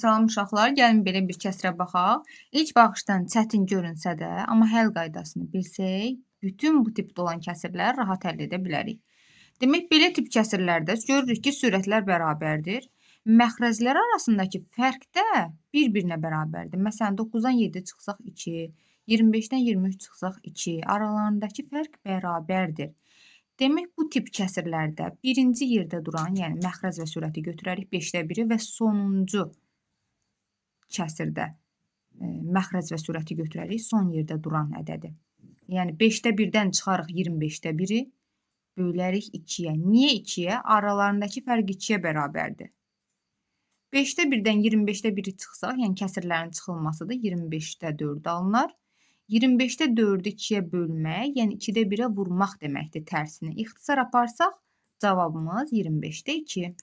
Salam uşaqlar, gəlin belə bir kəsrə baxaq. İlk baxışdan çətin görünsə də, amma həll qaydasını bilsək, bütün bu tipdə olan kəsirləri rahat həll edə bilərik. Demək, belə tip kəsirlərdə görürük ki, sürətlər bərabərdir. Məxrəclər arasındakı fərq də bir-birinə bərabərdir. Məsələn, 9-dan 7 çıxsaq 2, 25-dən 23 çıxsaq 2, aralarındakı fərq bərabərdir. Demək, bu tip kəsirlərdə birinci yerdə duran, yəni məxrəc və sürəti götürərik 5də 1-i və sonuncu kəsirdə məxrəc və sürəti götürərik, son yerdə duran ədədi. Yəni 5də 1-dən çıxarıq 25də 1-i, bölərik 2-yə. Niyə 2-yə? Aralarındakı fərq 2-yə bərabərdir. 5də 1-dən 25də 1-i çıxsaq, yəni kəsirlərin çıxılmasıdır, 25də 4 alınar. 25də 4-ü 2-yə bölmək, yəni 2də 1-ə vurmaq deməkdir tərsini. İxtisar aparsaq, cavabımız 25də 2.